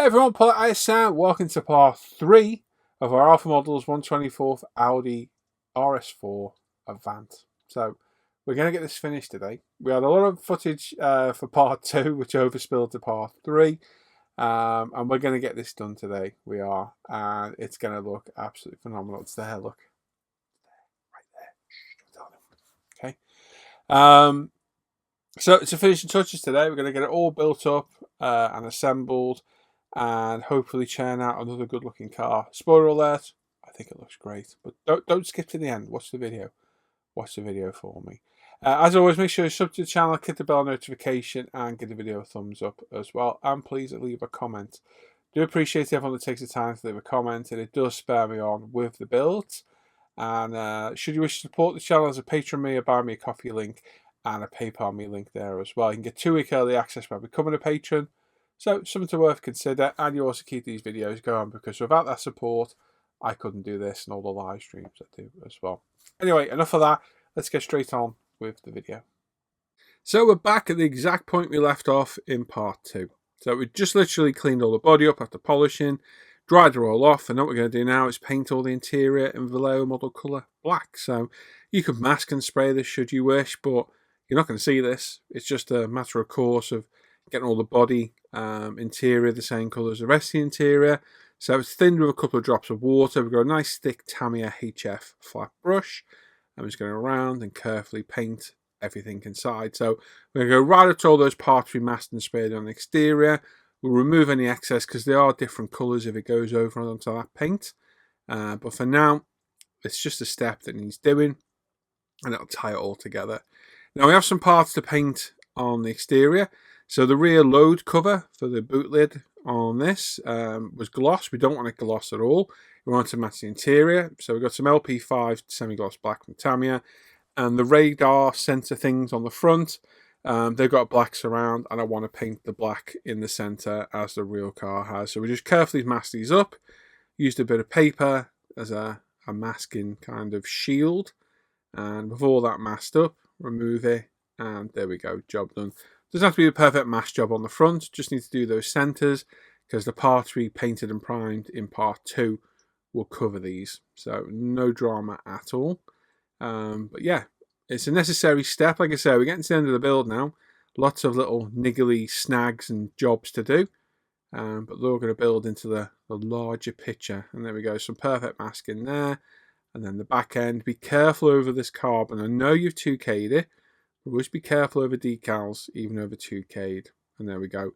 Hey everyone, Paul ISM. Welcome to part 3 of our Alpha Models 124th Audi RS4 Avant. So we're going to get this finished today. We had a lot of footage for part 2, which overspilled to part 3. And we're going to get this done today. We are. And it's going to look absolutely phenomenal. It's there, look. Right there. Okay. So to finishing touches today, we're going to get it all built up and assembled, and hopefully churn out another good looking car. Spoiler alert, I think it looks great, but don't skip to the end. Watch the video for me. As always, make sure you sub to the channel, click the bell notification, and give the video a thumbs up as well, and please leave a comment. Do appreciate everyone that takes the time to leave a comment, and it does spur me on with the builds. And should you wish to support the channel, there's a Patreon me, a buy me a coffee link, and a PayPal me link there as well. You can get 2-week early access by becoming a patron. So something to worth consider, and you also keep these videos going, because without that support I couldn't do this and all the live streams I do as well. Anyway, enough of that, let's get straight on with the video. So we're back at the exact point we left off in part 2. So we just literally cleaned all the body up after polishing, dried it all off, and what we're going to do now is paint all the interior in Vallejo model colour black. So you could mask and spray this should you wish, but you're not going to see this. It's just a matter of course of getting all the body interior the same colour as the rest of the interior. So it's thinned with a couple of drops of water. We've got a nice thick Tamiya HF flat brush. I'm just going to around and carefully paint everything inside. So we're going to go right up to all those parts we masked and sprayed on the exterior. We'll remove any excess because they are different colours if it goes over onto that paint. But for now, it's just a step that needs doing, and it'll tie it all together. Now we have some parts to paint on the exterior. So the rear load cover for the boot lid on this was gloss. We don't want it gloss at all. We want it to match the interior. So we've got some LP5 semi-gloss black from Tamiya. And the radar centre things on the front, they've got black surround, and I want to paint the black in the centre as the real car has. So we just carefully mask these up. Used a bit of paper as a masking kind of shield. And with all that masked up, remove it, and there we go, job done. Doesn't have to be a perfect mask job on the front, just need to do those centres, because the parts we painted and primed in part 2 will cover these. So no drama at all. But yeah, it's a necessary step. Like I said, we're getting to the end of the build now. Lots of little niggly snags and jobs to do. But they're all going to build into the larger picture. And there we go, some perfect masking there. And then the back end, be careful over this carbon. I know you've 2K'd it, but always be careful over decals, even over 2K'd. And there we go.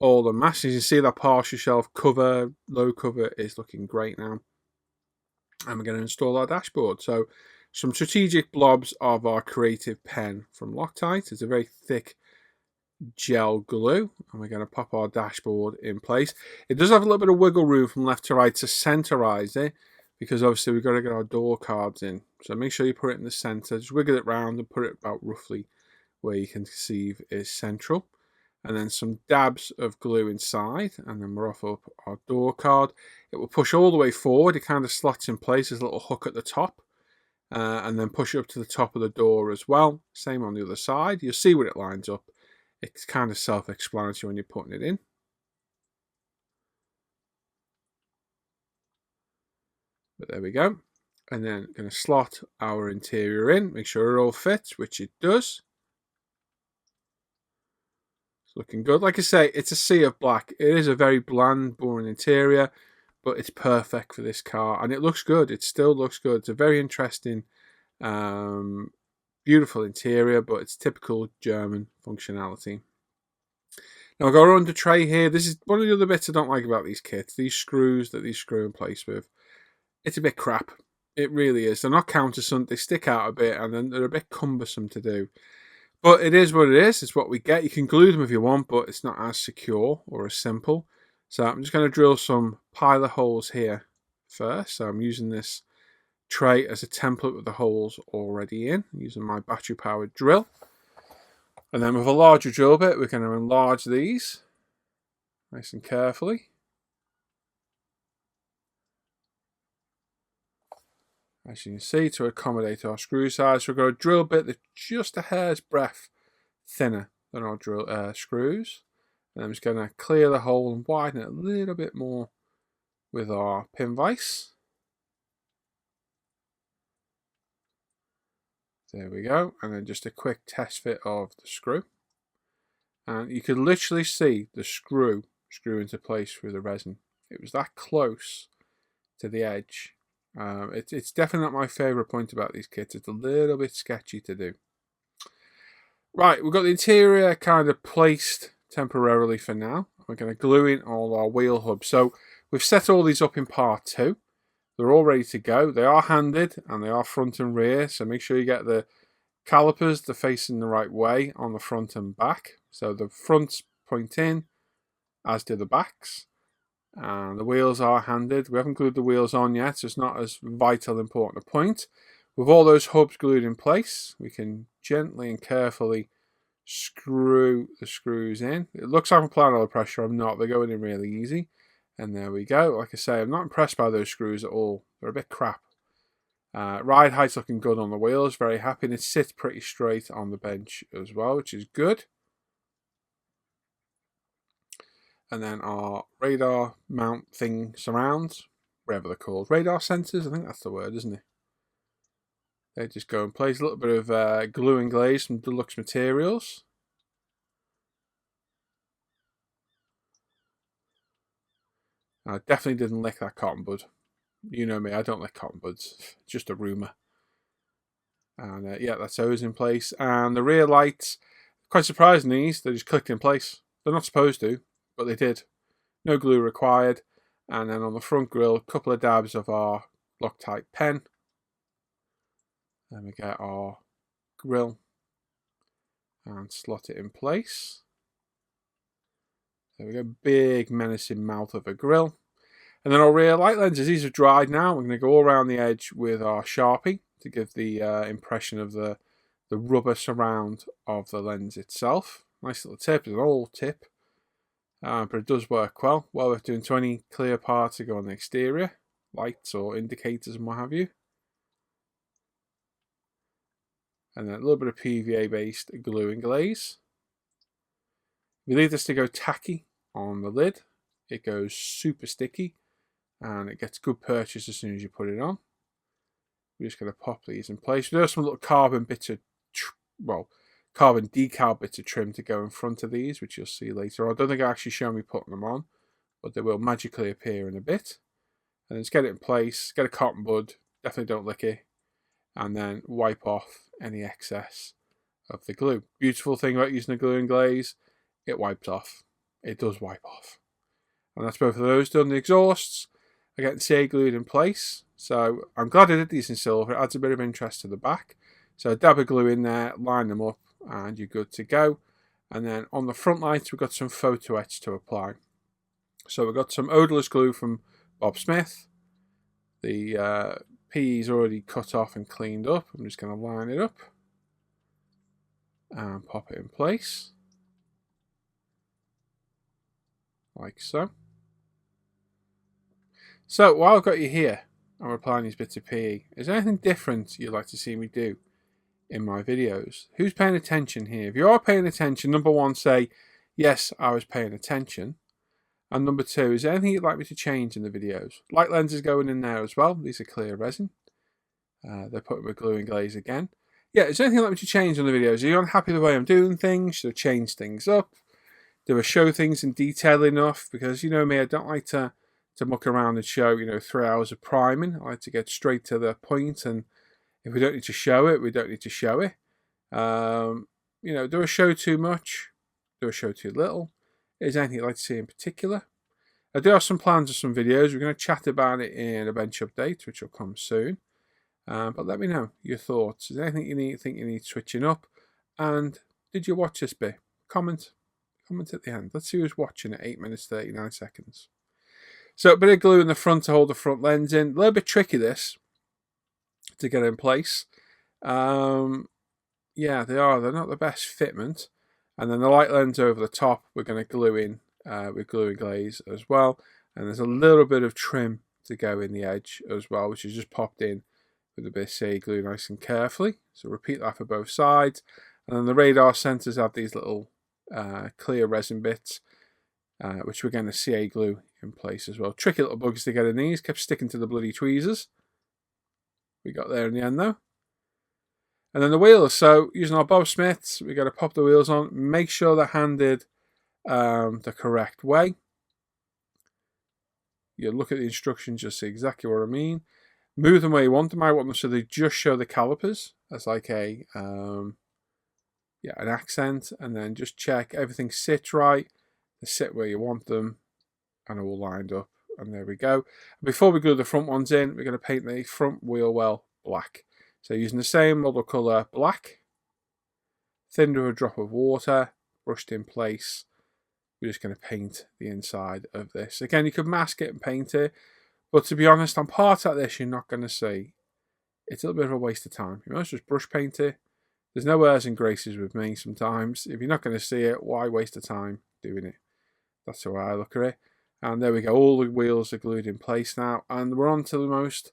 All the masking, you can see that partial shelf cover, low cover is looking great now. And we're going to install our dashboard. So some strategic blobs of our creative pen from Loctite. It's a very thick gel glue, and we're going to pop our dashboard in place. It does have a little bit of wiggle room from left to right to centerize it, because obviously we've got to get our door cards in. So make sure you put it in the center, just wiggle it around and put it about roughly where you can see is central. And then some dabs of glue inside, and then we're off up our door card. It will push all the way forward. It kind of slots in place. There's a little hook at the top, and then push it up to the top of the door as well. Same on the other side. You'll see where it lines up. It's kind of self-explanatory when you're putting it in. But there we go. And then going to slot our interior in, make sure it all fits, which it does. It's looking good. Like I say, it's a sea of black. It is a very bland, boring interior, but it's perfect for this car, and it looks good. It still looks good. It's a very interesting, beautiful interior, but it's typical German functionality. Now I've got our under tray here. This is one of the other bits I don't like about these kits. These screws that these screw in place with. It's a bit crap. It really is. They're not countersunk. They stick out a bit, and then they're a bit cumbersome to do. But it is what it is. It's what we get. You can glue them if you want, but it's not as secure or as simple. So I'm just going to drill some pilot holes here first. So I'm using this tray as a template with the holes already in, using my battery-powered drill. And then with a larger drill bit, we're going to enlarge these nice and carefully. As you can see, to accommodate our screw size, we've got a drill bit that's just a hair's breadth thinner than our drill screws. And I'm just going to clear the hole and widen it a little bit more with our pin vise. There we go. And then just a quick test fit of the screw. And you could literally see the screw into place through the resin. It was that close to the edge. It's definitely not my favourite point about these kits. It's a little bit sketchy to do. Right, we've got the interior kind of placed temporarily for now. We're going to glue in all our wheel hubs. So we've set all these up in part 2. They're all ready to go. They are handed and they are front and rear. So make sure you get the calipers, they're facing the right way on the front and back. So the fronts point in, as do the backs. And the wheels are handed. We haven't glued the wheels on yet, so it's not as vital important a point. With all those hubs glued in place, we can gently and carefully screw the screws in. It looks like I'm applying a lot of pressure. I'm not. They're going in really easy. And there we go. Like I say, I'm not impressed by those screws at all. They're a bit crap. Ride height's looking good on the wheels. Very happy. And it sits pretty straight on the bench as well, which is good. And then our radar mount thing surrounds, whatever they're called. Radar sensors, I think that's the word, isn't it? They just go in place. A little bit of glue and glaze from Deluxe Materials. I definitely didn't lick that cotton bud. You know me, I don't like cotton buds. Just a rumour. And yeah, that's those in place. And the rear lights, quite surprising these, they just clicked in place. They're not supposed to, but they did. No glue required. And then on the front grille, a couple of dabs of our Loctite pen. Then we get our grille and slot it in place. There we go, big menacing mouth of a grille. And then our rear light lenses, these are dried now. We're going to go all around the edge with our Sharpie to give the impression of the rubber surround of the lens itself. Nice little tip, it's an old tip. But it does work well. Well worth doing 20 clear parts to go on the exterior, lights or indicators and what have you. And then a little bit of PVA based glue and glaze. We leave this to go tacky on the lid. It goes super sticky and it gets good purchase as soon as you put it on. We're just going to pop these in place. There's some little carbon bits of, carbon decal bits of trim to go in front of these, which you'll see later on. I don't think I actually show me putting them on, but they will magically appear in a bit. And then just get it in place, get a cotton bud, definitely don't lick it, and then wipe off any excess of the glue. Beautiful thing about using the glue and glaze, it wipes off. It does wipe off. And that's both of those done. The exhausts are getting CA glued in place. So I'm glad I did these in silver. It adds a bit of interest to the back. So a dab of glue in there, line them up, and you're good to go. And then on the front lights, we've got some photo etch to apply. So we've got some odorless glue from Bob Smith. The PE is already cut off and cleaned up. I'm just going to line it up and pop it in place. Like so. So while I've got you here, I'm applying these bits of PE. Is there anything different you'd like to see me do in my videos? Who's paying attention here? If you are paying attention, number one, say, yes, I was paying attention. And number two, is there anything you'd like me to change in the videos? Light lenses going in there as well. These are clear resin. They're put with glue and glaze again. Yeah, is there anything you'd like me to change on the videos? Are you unhappy with the way I'm doing things? Should I change things up? Do I show things in detail enough? Because you know me, I don't like to muck around and show, 3 hours of priming. I like to get straight to the point, and if we don't need to show it, we don't need to show it. Do I show too much? Do I show too little? Is there anything you'd like to see in particular? I do have some plans of some videos. We're going to chat about it in a bench update, which will come soon. But let me know your thoughts. Is there anything you think you need switching up? And did you watch this bit? Comment at the end. Let's see who's watching at 8 minutes 39 seconds. So a bit of glue in the front to hold the front lens in. A little bit tricky this to get in place. Yeah, they are. They're not the best fitment. And then the light lens over the top, we're going to glue in with glue and glaze as well. And there's a little bit of trim to go in the edge as well, which is just popped in with a bit of CA glue nice and carefully. So repeat that for both sides. And then the radar sensors have these little clear resin bits. which we're going to CA glue in place as well. Tricky little bugs to get in these, kept sticking to the bloody tweezers. We got there in the end though. And then the wheels, so using our Bob Smiths, we got to pop the wheels on, make sure they're handed the correct way. You look at the instructions, you'll see exactly what I mean. Move them where you want them. I want them so they just show the calipers as like a an accent, and then just check everything sits right. They sit where you want them, and all lined up. And there we go. Before we glue the front ones in, we're going to paint the front wheel well black. So using the same model colour black, thinned with a drop of water, brushed in place. We're just going to paint the inside of this. Again, you could mask it and paint it, but to be honest, on parts like this, you're not going to see. It's a little bit of a waste of time. You might just brush paint it. There's no airs and graces with me sometimes. If you're not going to see it, why waste the time doing it? That's the way I look at it. And there we go. All the wheels are glued in place now. And we're on to the most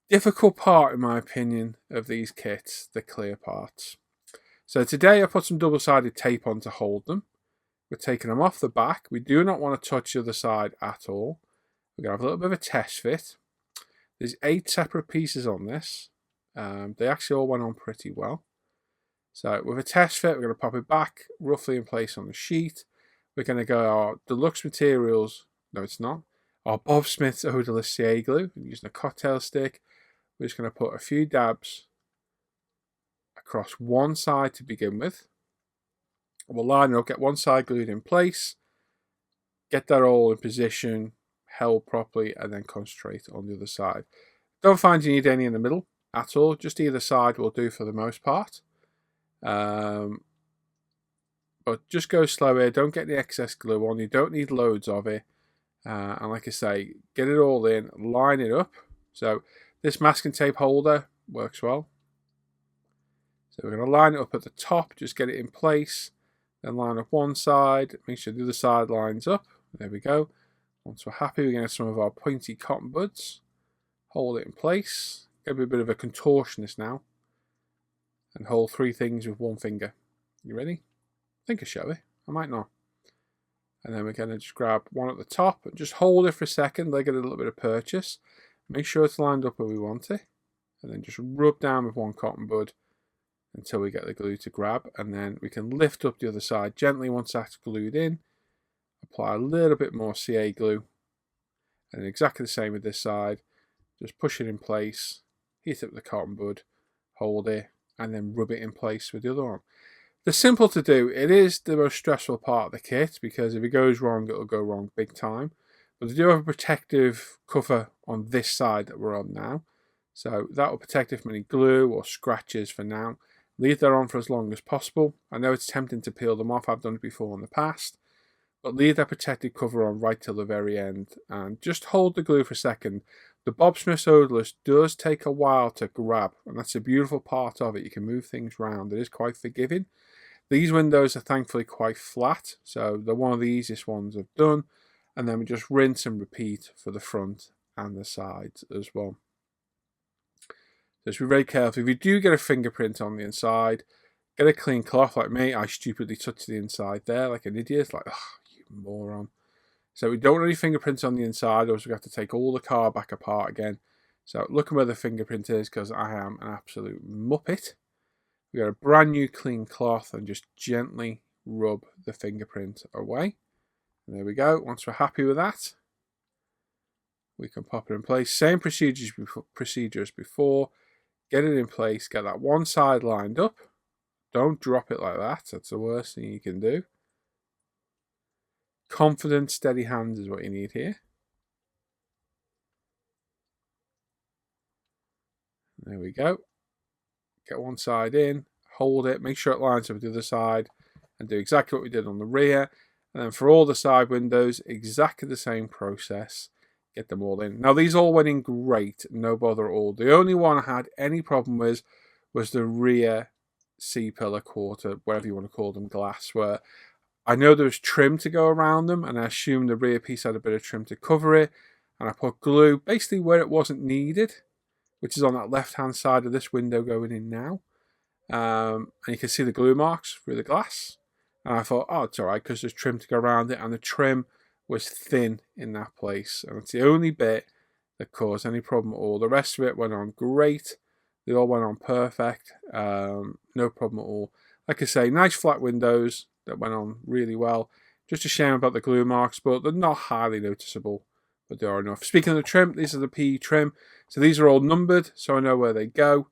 difficult part, in my opinion, of these kits, the clear parts. So today I put some double-sided tape on to hold them. We're taking them off the back. We do not want to touch the other side at all. We're going to have a little bit of a test fit. There's 8 separate pieces on this. They actually all went on pretty well. So with a test fit, we're going to pop it back roughly in place on the sheet. We're going to go our deluxe materials. No, it's not. Our Bob Smith's odorless CA glue. We're using a cocktail stick. We're just going to put a few dabs across one side to begin with. We'll line it up, get one side glued in place, get that all in position, held properly, and then concentrate on the other side. Don't find you need any in the middle at all. Just either side will do for the most part. But just go slow here. Don't get the excess glue on. You don't need loads of it. And like I say, get it all in, line it up. So this masking tape holder works well. So we're going to line it up at the top, just get it in place. Then line up one side, make sure the other side lines up. There we go. Once we're happy, we're going to get some of our pointy cotton buds. Hold it in place. Get a bit of a contortionist now. And hold 3 things with one finger. You ready? I think I show it. I might not. And then we're going to just grab one at the top and just hold it for a second. They get a little bit of purchase. Make sure it's lined up where we want it. And then just rub down with one cotton bud until we get the glue to grab, and then we can lift up the other side gently once that's glued in. Apply a little bit more CA glue, and exactly the same with this side. Just push it in place, heat up the cotton bud, hold it, and then rub it in place with the other one. They're simple to do. It is the most stressful part of the kit because if it goes wrong, it'll go wrong big time. But they do have a protective cover on this side that we're on now, so that will protect it from any glue or scratches for now. Leave that on for as long as possible. I know it's tempting to peel them off. I've done it before in the past. But leave that protective cover on right till the very end. And just hold the glue for a second. The Bob Smith's odorless does take a while to grab. And that's a beautiful part of it. You can move things around. It is quite forgiving. These windows are thankfully quite flat. So they're one of the easiest ones I've done. And then we just rinse and repeat for the front and the sides as well. Just be very careful. If you do get a fingerprint on the inside, get a clean cloth like me. I stupidly touched the inside there like an idiot. Like, oh, you moron. So we don't want any fingerprints on the inside, or else we have to take all the car back apart again. So look at where the fingerprint is, because I am an absolute muppet. We got a brand new clean cloth and just gently rub the fingerprint away. And there we go. Once we're happy with that, we can pop it in place. Same procedure as before. Get it in place, get that one side lined up. Don't drop it like that. That's the worst thing you can do. Confident, steady hands is what you need here. There we go. Get one side in, hold it, make sure it lines up with the other side, and do exactly what we did on the rear. And then for all the side windows, exactly the same process. Get them all in. Now these all went in great, no bother at all. The only one I had any problem with was the rear C-pillar quarter, whatever you want to call them, glass, where I know there was trim to go around them, and I assumed the rear piece had a bit of trim to cover it, and I put glue basically where it wasn't needed, which is on that left-hand side of this window going in now. And you can see the glue marks through the glass. And I thought, oh, it's all right because there's trim to go around it, and the trim was thin in that place, and it's the only bit that caused any problem at all. The rest of it went on great. They all went on perfect. No problem at all. Like I say, nice flat windows that went on really well. Just a shame about the glue marks, but they're not highly noticeable, but they are enough. Speaking of the trim, these are the PE trim. So these are all numbered, so I know where they go.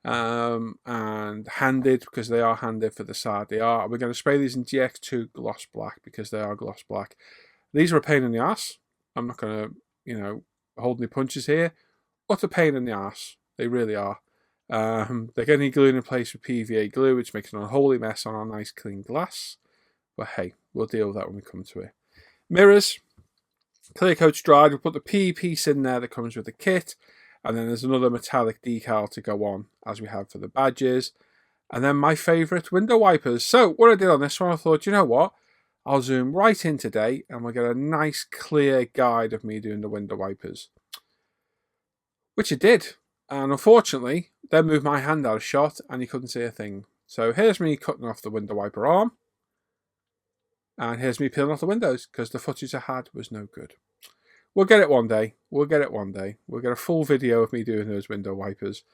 And handed, because they are handed for the side they are. We're going to spray these in GX2 gloss black because they are gloss black. These are a pain in the ass. I'm not going to, hold any punches here. What a pain in the ass. They really are. They're getting glued in place with PVA glue, which makes an unholy mess on our nice clean glass. But hey, we'll deal with that when we come to it. Mirrors. Clear coat's dried. We'll put the PE piece in there that comes with the kit. And then there's another metallic decal to go on, as we have for the badges. And then my favourite, window wipers. So what I did on this one, I thought, you know what? I'll zoom right in today and we'll get a nice clear guide of me doing the window wipers. Which I did. And unfortunately, then moved my hand out of shot and you couldn't see a thing. So here's me cutting off the window wiper arm. And here's me peeling off the windows because the footage I had was no good. We'll get it one day. We'll get it one day. We'll get a full video of me doing those window wipers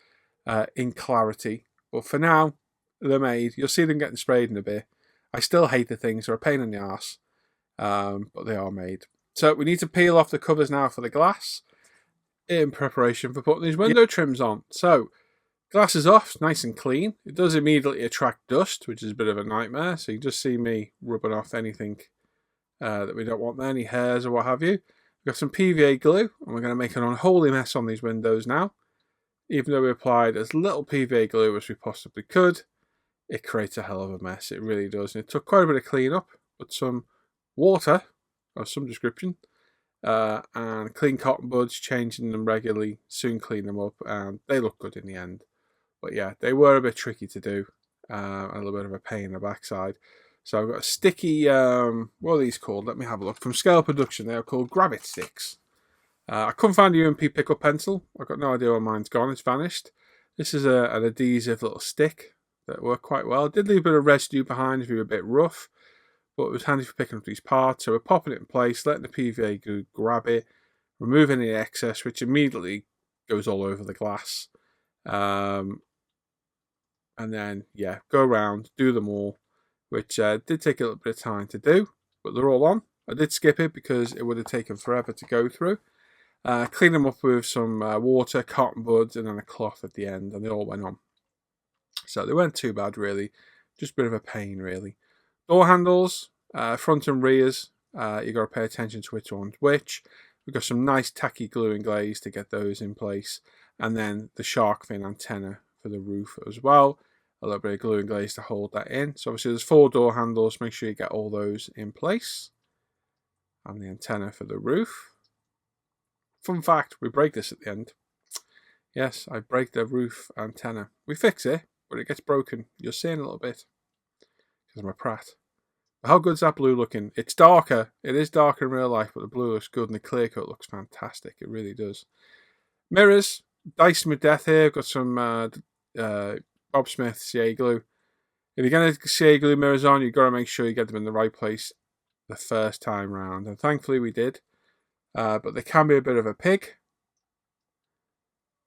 in clarity. But for now, they're made. You'll see them getting sprayed in a bit. I still hate the things. They're a pain in the arse. But they are made. So we need to peel off the covers now for the glass in preparation for putting these window trims on. So glass is off. It's nice and clean. It does immediately attract dust, which is a bit of a nightmare. So you just see me rubbing off anything that we don't want there, any hairs or what have you. We've got some PVA glue, and we're going to make an unholy mess on these windows now. Even though we applied as little PVA glue as we possibly could, it creates a hell of a mess. It really does. And it took quite a bit of clean up, but some water of some description and clean cotton buds, changing them regularly, soon clean them up, and they look good in the end. But yeah, they were a bit tricky to do, a little bit of a pain in the backside. So I've got a sticky, what are these called? Let me have a look. From Scale Production, they are called Grab It Sticks. I couldn't find a UMP pickup pencil. I've got no idea where mine's gone. It's vanished. This is an adhesive little stick that worked quite well. It did leave a bit of residue behind if you were a bit rough, but it was handy for picking up these parts. So we're popping it in place, letting the PVA glue grab it, removing the excess, which immediately goes all over the glass. And then, yeah, go around, do them all, which did take a little bit of time to do, but they're all on. I did skip it because it would have taken forever to go through. Clean them up with some water, cotton buds, and then a cloth at the end, and they all went on. So they weren't too bad, really. Just a bit of a pain, really. Door handles, front and rears, you got to pay attention to which one's which. We've got some nice tacky glue and glaze to get those in place, and then the shark fin antenna for the roof as well. A little bit of glue and glaze to hold that in. So obviously there's 4 door handles. Make sure you get all those in place. And the antenna for the roof. Fun fact, we break this at the end. Yes, I break the roof antenna. We fix it, but it gets broken. You'll see in a little bit. Because I'm a prat. But how good's that blue looking? It's darker. It is darker in real life, but the blue looks good and the clear coat looks fantastic. It really does. Mirrors. Dicing with death here. Got some Bob Smith CA glue. If you're going to CA glue mirrors on, you've got to make sure you get them in the right place the first time round. And thankfully we did. But they can be a bit of a pig.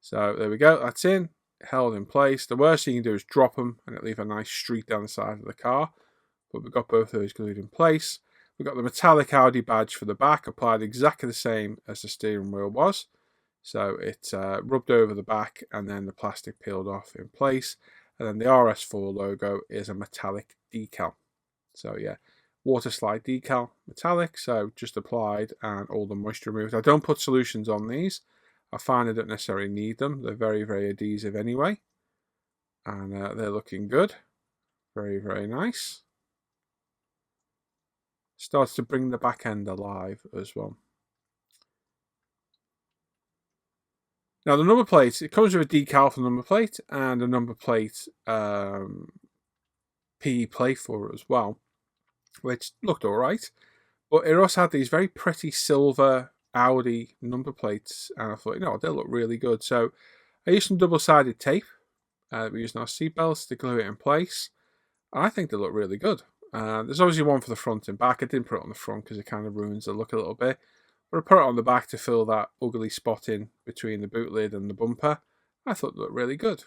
So there we go. That's in. Held in place. The worst thing you can do is drop them and it leave a nice streak down the side of the car. But we've got both of those glued in place. We've got the metallic Audi badge for the back, applied exactly the same as the steering wheel was. So it's rubbed over the back and then the plastic peeled off in place. And then the RS4 logo is a metallic decal. So yeah, water slide decal, metallic. So just applied and all the moisture removed. I don't put solutions on these. I find I don't necessarily need them. They're very, very adhesive anyway. And they're looking good. Very, very nice. Starts to bring the back end alive as well. Now the number plate, it comes with a decal for the number plate and a number plate PE plate for it as well, which looked alright. But it also had these very pretty silver Audi number plates, and I thought, they look really good. So I used some double-sided tape. We used our seatbelts to glue it in place. And I think they look really good. There's obviously one for the front and back. I didn't put it on the front because it kind of ruins the look a little bit. But I put it on the back to fill that ugly spot in between the boot lid and the bumper. I thought it looked really good.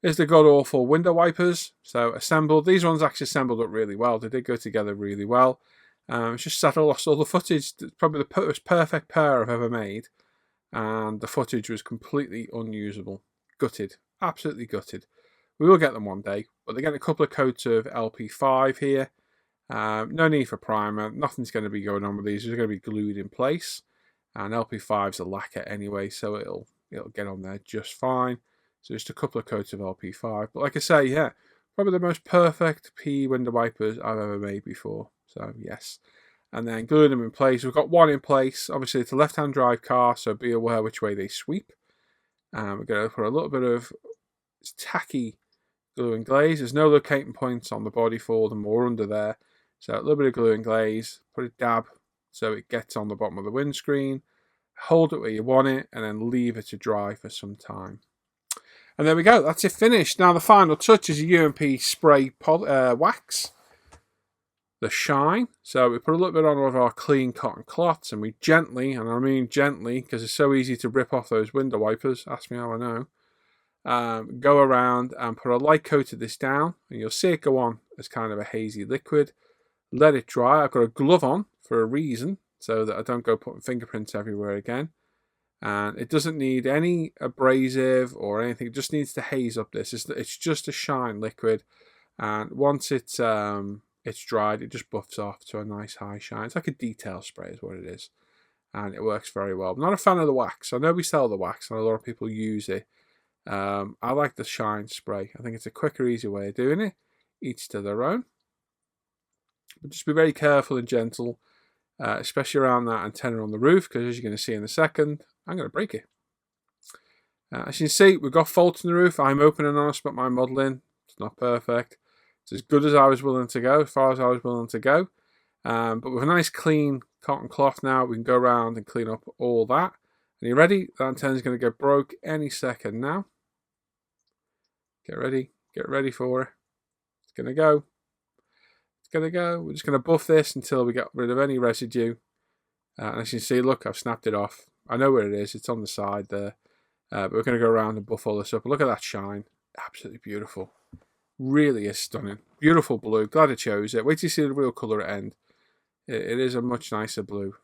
Here's the god-awful window wipers. So assembled. These ones actually assembled up really well. They did go together really well. It's just sad I lost all the footage. It's probably the most perfect pair I've ever made. And the footage was completely unusable. Gutted. Absolutely gutted. We will get them one day. But they're getting a couple of coats of LP5 here. No need for primer. Nothing's going to be going on with these. They're going to be glued in place. And LP5's a lacquer anyway, so it'll get on there just fine. So just a couple of coats of LP5. But like I say, yeah, probably the most perfect PE window wipers I've ever made before. So yes. And then gluing them in place. We've got one in place. Obviously it's a left-hand drive car, so be aware which way they sweep. We're going to put a little bit of tacky glue and glaze. There's no locating points on the body for them or under there. So a little bit of glue and glaze. Put a dab so it gets on the bottom of the windscreen. Hold it where you want it and then leave it to dry for some time. And there we go, that's it finished. Now the final touch is a UMP spray wax, the shine. So we put a little bit on of our clean cotton cloths and we gently, and I mean gently because it's so easy to rip off those window wipers, ask me how I know, go around and put a light coat of this down and you'll see it go on as kind of a hazy liquid. Let it dry. I've got a glove on for a reason so that I don't go putting fingerprints everywhere again. And it doesn't need any abrasive or anything. It just needs to haze up this. It's just a shine liquid. And once it's dried, it just buffs off to a nice high shine. It's like a detail spray is what it is. And it works very well. I'm not a fan of the wax. I know we sell the wax and a lot of people use it. I like the shine spray. I think it's a quicker, easier way of doing it. Each to their own. But just be very careful and gentle. Especially around that antenna on the roof, because as you're going to see in a second, I'm going to break it. As you can see, we've got faults in the roof. I'm open and honest about my modelling. It's not perfect. It's as good as I was willing to go, as far as I was willing to go. But with a nice clean cotton cloth now, we can go around and clean up all that. And you ready? The antenna's going to get broke any second now. Get ready for it. It's going to go. Going to go. We're just going to buff this until we get rid of any residue. And as you can see, look, I've snapped it off. I know where it is. It's on the side there. But we're going to go around and buff all this up. Look at that shine. Absolutely beautiful. Really is stunning. Beautiful blue. Glad I chose it. Wait till you see the real colour at end. It is a much nicer blue.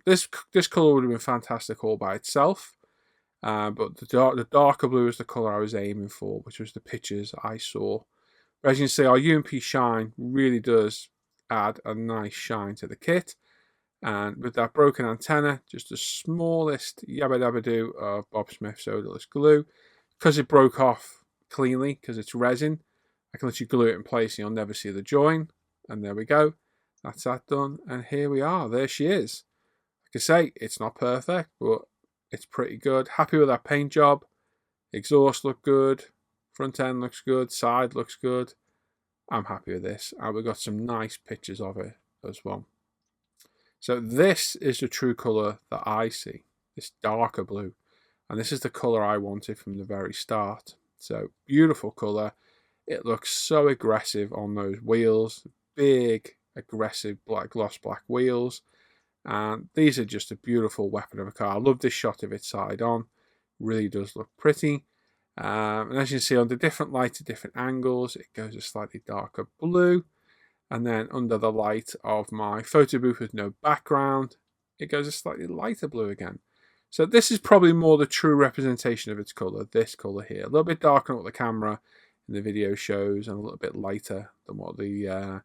This colour would have been fantastic all by itself. But the darker blue is the colour I was aiming for, which was the pictures I saw. But as you can see, our UMP shine really does add a nice shine to the kit. And with that broken antenna, just the smallest yabba dabba do of Bob Smith odorless glue. Because it broke off cleanly, because it's resin, I can literally glue it in place and you'll never see the join. And there we go. That's that done. And here we are. There she is. Like I say, it's not perfect, but it's pretty good. Happy with that paint job. Exhaust looked good. Front end looks good, side looks good. I'm happy with this. And we've got some nice pictures of it as well. So this is the true colour that I see. This darker blue. And this is the colour I wanted from the very start. So beautiful colour. It looks so aggressive on those wheels. Big, aggressive gloss black wheels. And these are just a beautiful weapon of a car. I love this shot of it side on. Really does look pretty. And as you can see, on the different lights at different angles, it goes a slightly darker blue. And then under the light of my photo booth with no background, it goes a slightly lighter blue again. So this is probably more the true representation of its colour, this colour here. A little bit darker than what the camera in the video shows and a little bit lighter than what the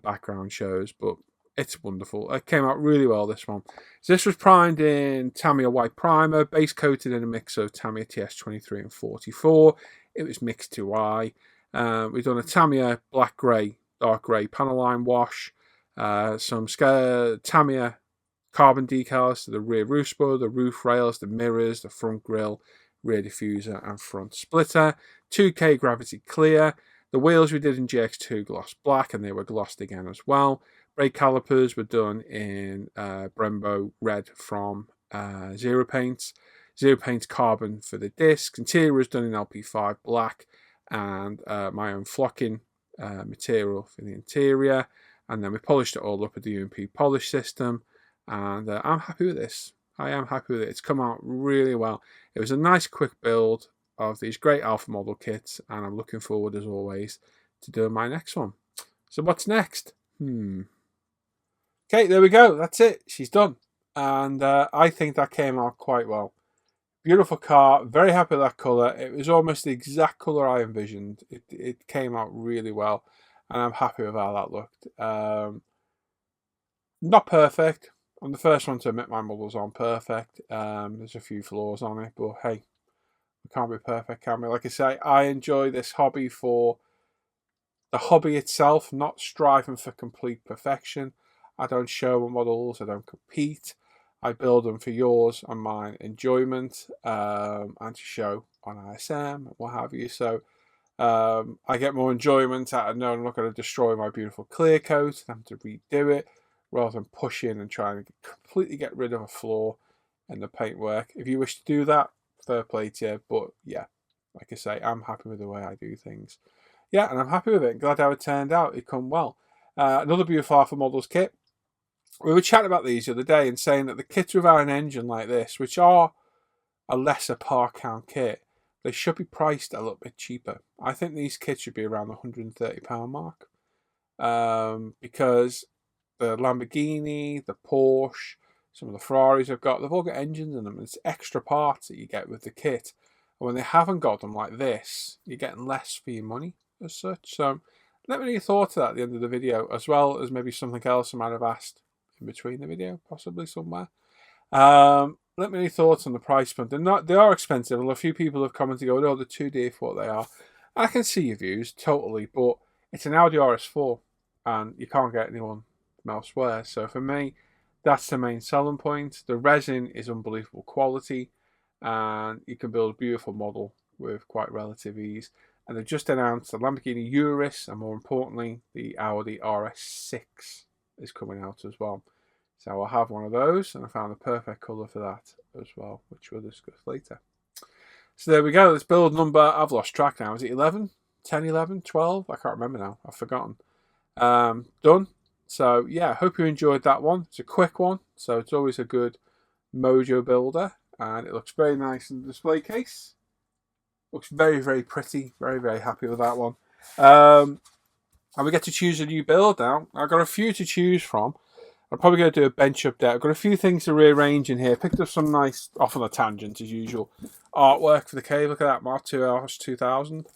background shows. But it's wonderful. It came out really well, this one. So this was primed in Tamiya white primer, base coated in a mix of Tamiya TS23 and 44. It was mixed 2i. We've done a Tamiya black grey, dark grey panel line wash. Some Tamiya carbon decals to the rear roof spoiler, the roof rails, the mirrors, the front grille, rear diffuser and front splitter. 2K gravity clear. The wheels we did in GX2 gloss black and they were glossed again as well. Brake calipers were done in Brembo red from Zero Paints. Zero Paints carbon for the discs. Interior was done in LP5 black and my own flocking material for the interior, and then we polished it all up with the UMP polish system, and I'm happy with this. I am happy with it. It's come out really well. It was a nice quick build of these great Alpha model kits, and I'm looking forward as always to doing my next one. So what's next? Okay, there we go. That's it. She's done. And I think that came out quite well. Beautiful car. Very happy with that colour. It was almost the exact colour I envisioned. It came out really well. And I'm happy with how that looked. Not perfect. I'm the first one to admit my models aren't perfect. There's a few flaws on it. But hey, we can't be perfect, can we? Like I say, I enjoy this hobby for the hobby itself, not striving for complete perfection. I don't show my models, I don't compete. I build them for yours and mine enjoyment, and to show on ISM and what have you. So I get more enjoyment out of knowing I'm not going to destroy my beautiful clear coat and have to redo it, rather than pushing and trying to completely get rid of a flaw in the paintwork. If you wish to do that, fair play to you. But yeah, like I say, I'm happy with the way I do things. Yeah, and I'm happy with it. Glad how it turned out. It come well. Another beautiful Alpha Models kit. We were chatting about these the other day and saying that the kits without an engine like this, which are a lesser par count kit, they should be priced a little bit cheaper. I think these kits should be around the £130 mark. Because the Lamborghini, the Porsche, some of the Ferraris I've got, they've all got engines in them. And it's extra parts that you get with the kit. And when they haven't got them like this, you're getting less for your money as such. So let me know your thoughts of that at the end of the video, as well as maybe something else I might have asked in between the video, possibly somewhere. Let me know your thoughts on the price point. They are expensive. A few people have commented, oh, they're too dear for what they are. I can see your views, totally, but it's an Audi RS4, and you can't get anyone from elsewhere. So for me, that's the main selling point. The resin is unbelievable quality, and you can build a beautiful model with quite relative ease. And they've just announced the Lamborghini Urus, and more importantly, the Audi RS6 is coming out as well. So I'll have one of those, and I found the perfect colour for that as well, which we'll discuss later. So there we go. This build number, I've lost track now. Is it 11? 10, 11, 12? I can't remember now. I've forgotten. Done. So yeah, hope you enjoyed that one. It's a quick one, so it's always a good mojo builder, and it looks very nice in the display case. Looks very, very pretty. Very, very happy with that one. And we get to choose a new build now. I've got a few to choose from. I'm probably going to do a bench update. I've got a few things to rearrange in here. Picked up some nice, off on a tangent as usual, artwork for the cave. Look at that, Mark II RS 2000.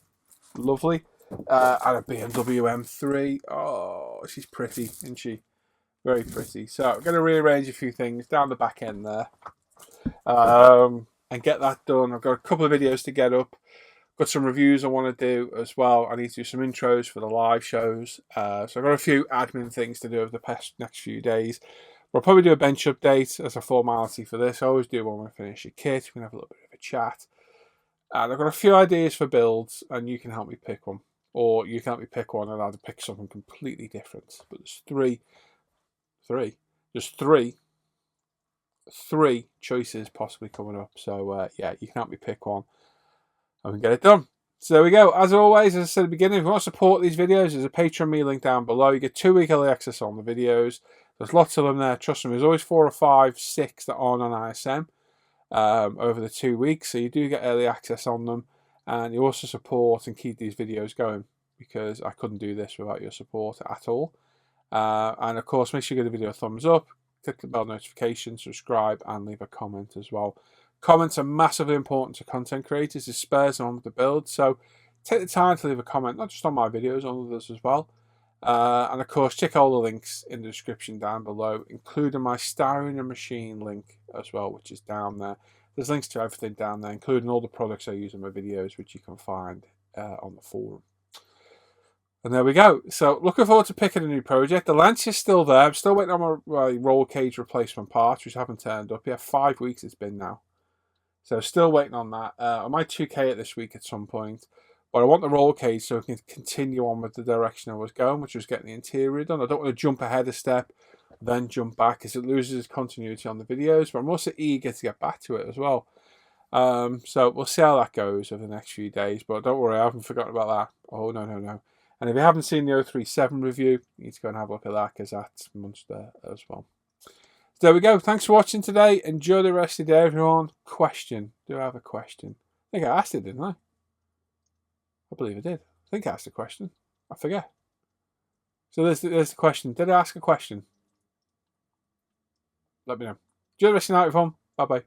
Lovely. And a BMW M3. Oh, she's pretty, isn't she? Very pretty. So I'm going to rearrange a few things down the back end there. And get that done. I've got a couple of videos to get up. Got some reviews I want to do as well. I need to do some intros for the live shows. So I've got a few admin things to do over the next few days. We'll probably do a bench update as a formality for this. I always do when we finish a kit. We can have a little bit of a chat. And I've got a few ideas for builds, and you can help me pick one. Or you can help me pick one, and I'll pick something completely different. But there's three choices possibly coming up. So yeah, you can help me pick one and we can get it done. So there we go. As always, as I said at the beginning, if you want to support these videos, there's a Patreon me link down below. You get 2 week early access on the videos. There's lots of them there. Trust me, there's always 4 or 5, 6 that aren't on ISM over the 2 weeks. So you do get early access on them. And you also support and keep these videos going, because I couldn't do this without your support at all. And of course, make sure you give the video a thumbs up, click the bell notification, subscribe, and leave a comment as well. Comments are massively important to content creators. It spurs them on with the build. So take the time to leave a comment, not just on my videos, on others as well. And of course, check all the links in the description down below, including my Styling and Machine link as well, which is down there. There's links to everything down there, including all the products I use in my videos, which you can find on the forum. And there we go. So looking forward to picking a new project. The Lancia's still there. I'm still waiting on my roll cage replacement parts, which haven't turned up yet. 5 weeks it's been now. So still waiting on that. I might 2K it this week at some point. But I want the roll cage so I can continue on with the direction I was going, which was getting the interior done. I don't want to jump ahead a step, then jump back, because it loses continuity on the videos. But I'm also eager to get back to it as well. So we'll see how that goes over the next few days. But don't worry, I haven't forgotten about that. Oh, no. And if you haven't seen the 037 review, you need to go and have a look at that, because that's monster as well. So there we go. Thanks for watching today. Enjoy the rest of the day, everyone. Question. Do I have a question? I think I asked it, didn't I? I believe I did. I think I asked a question. I forget. So there's the question. Did I ask a question? Let me know. Enjoy the rest of the night, everyone. Bye-bye.